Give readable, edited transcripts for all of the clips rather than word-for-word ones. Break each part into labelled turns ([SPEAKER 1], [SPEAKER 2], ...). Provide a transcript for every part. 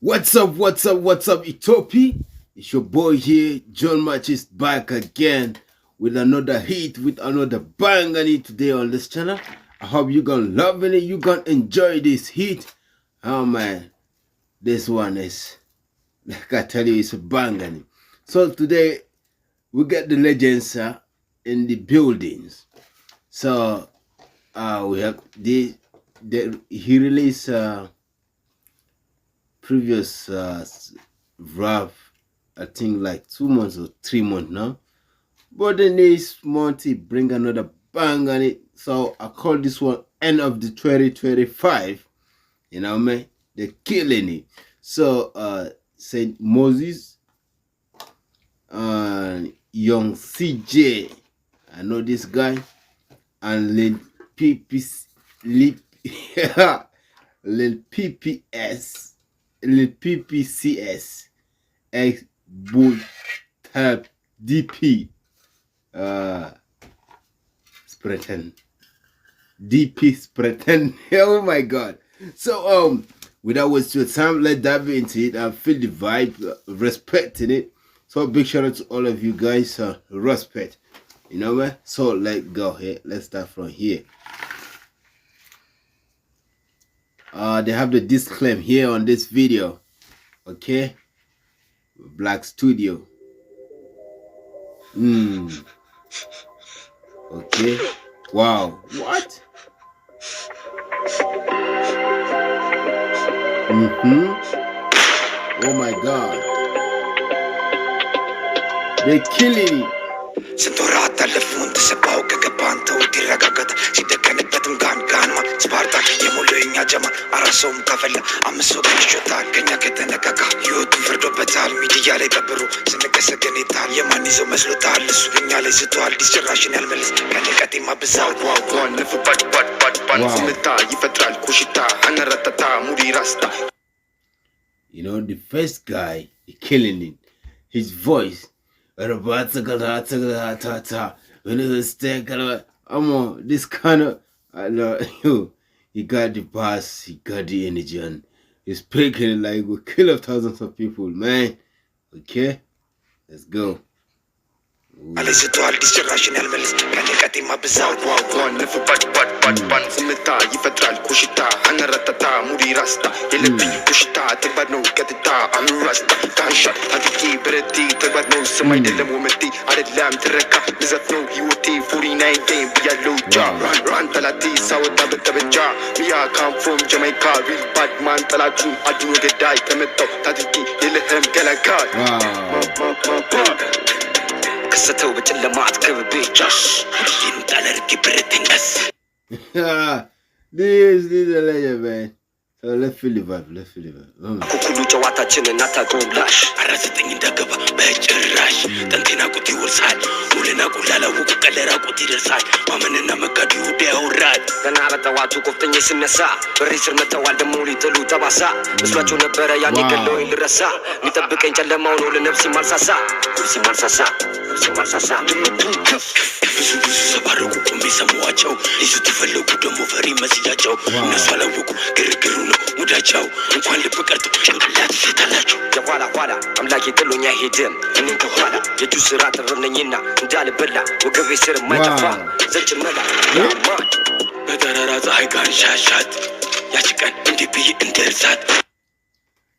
[SPEAKER 1] What's up, Ethiopia? It's your boy here, John Matches, back again with another hit, with another bang on it today on this channel. I hope you gonna love it, you gonna enjoy this hit. Oh man, this one is, like I tell you, it's a bang on it. So today, we got the legends in the buildings. So, we have he released previous rap, I think like 2 months or 3 months now. But then this month he bring another bang on it. So I call this one end of the 2025. You know what I mean? They're killing it. So Saint Moses, Young CJ, I know this guy, and Lil PPS, Lil PPCS, X Bull Tab DP, Spreten, DP Spreten. Oh my God! So without wasting time, let's dive into it. I feel the vibe, respecting it. So big shout out to all of you guys. Respect, you know what? So let's go here. Let's start from here. They have the disclaimer here on this video. Okay, Black Studio. Okay. Wow. What? Oh my God. They're killing it.
[SPEAKER 2] ስንቶራት አለፉን ተሰባው ከገባን ተውት ይረጋገጥ ሲደቀንበትም ጋንማ ስፓርታ የሞለኛ ጀማ አራሰውም ከፈላ አምስት ሰው ከሽታ ከኛ ከተነካካ ህይወቱ ፍርዶበታል ሚዲያ ላይ ቀብሩ ስንቀሰገን ይታል የማን ይዘው መስሎታል እሱ እኛ ላይ ስቷል ዲስጭራሽን ያልመለስ ከነቀጤማ ብዛት ዋዋን ነፍባጭ ባድ ስምታ ይፈጥራል ኩሽታ አነረተታ ሙዲ ራስታ.
[SPEAKER 1] You know, the first guy killing it, his voice. This kind of, I know you. He got the bass, he got the energy, and he's speaking like we kill up thousands of people, man. Okay, let's go.
[SPEAKER 2] على ستوال ديسجراشن الملس كان يقدم بزاو واو نفبات سمتا يفترال كوشتا انا رتتا مودي راستا يلبي كوشتا تبانو كتتا ام راستا كانشات هديكي برتي تبانو سماي دلم ومتي ادلام تركا نزفنو يوتي 49 game بيالو جا ران تلاتي ساودا بتبجا ميا كام فروم جامايكا ريل باد مان تلاتو ادو غداي كمتو تاديكي يلهم غلاكا كستو بتلمعت كببي جاش ينت على ركي بريتنجس.
[SPEAKER 1] This is a legend, man. So let's feel the vibe.
[SPEAKER 2] كوكولو جواتاችን እናታጎላሽ አራዘተኝ እንደገባ በጭራሽ ተንቴና ቁት ይወርሳል ሙልና ቁላላው ቀለራ ቁት ይደርሳል ማመንና መጋዱ ያውራል ገና በጠዋቱ ቆፍተኝ ሲነሳ በሪ ስር መተዋል ደሞ ሊጥሉ ተባሳ መስሏቸው ነበረ ያኔ ገለውኝ ልረሳ ሚጠብቀኝ ጨለማው ነው ለነፍስ ማልሳሳ ብዙ ሰባረቁ ቁሜ ሰማዋቸው ይዙ ተፈለጉ ደሞ ፈሪ መስያቸው እነሱ አላወቁ ግርግሩ ነው ሙዳቸው እንኳን ልብ ቀርቶ ጭንቅላት ይፈታላቸው የኋላ አምላክ ይጥሎኛ ሄደም እኔ ከኋላ የጁ ስራ ተረነኝና እንዳልበላ ወገቤ ስር ማይጠፋ ዘጭመላ ያማን በተራራ ፀሐይ ጋንሻሻት ያችቀን እንዴ ብዬ እንደርሳት.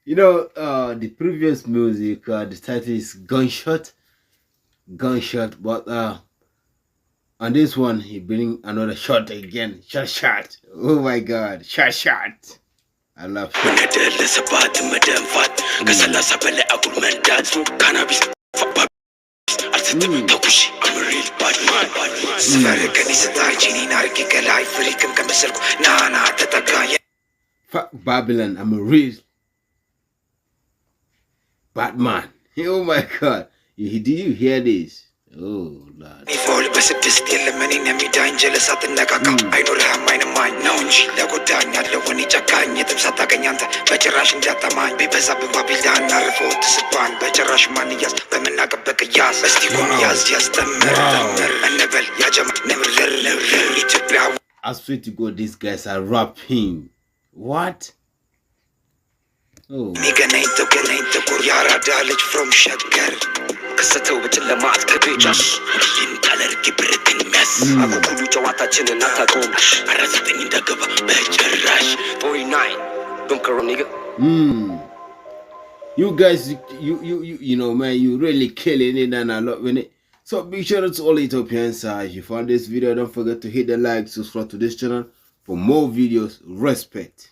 [SPEAKER 1] You know, the previous music, the title is Gunshot, but on this one, he bring another shot again. Shot. Oh my God, shot. I love it.
[SPEAKER 2] ለሰባት መደንፋት ከሰላሳ በላይ አጉል መንዳት ካናቢስ አልሰጥም ተኩሽ አምሪል ባድማን ስፈረገን ይሰጣችኝ ናርኪ ከላይ ፍሪክም ከመሰልኩ ናና ተጠጋየ
[SPEAKER 1] Fuck Babylon, I'm a real Batman. Oh my God. Did you hear this? Oh Lord.
[SPEAKER 2] ይፎል በስድስት የለመኔን የሚዳኝ ጀለሳት ነቃቃ አይኖርህም አይንማኝ ነው እንጂ ለጎዳኝ ያለውን ጨካኝ የትም ሳታገኝ አንተ በጭራሽ እንዲያጠማኝ ቢበዛብን ባቢልዳን አርፎ ትስባን በጭራሽ ማንያዝ በምናቀበቅ ያዝ እስቲ ቆም ያስተምር እንበል ያጀማ ንምርር ኢትዮጵያ.
[SPEAKER 1] I swear to God, these guys are rapping. What?
[SPEAKER 2] ሚገናኝ ጥቁር ያራዳ ልጅ ፍሮም ሸገር ከሰተው በጨለማ አትከቤጃሽ ይንታለርግ ብርትን ሚያስ አኩኩሉ ጨዋታችንን አታቆም አራዘጠኝ እንደገባ በጭራሽ 49 don't care nigga.
[SPEAKER 1] You guys, you know, man, you really killing it and I loving it. So big shout out to all Ethiopians. If you found this video, don't forget to hit the like, subscribe to this channel for more videos. Respect.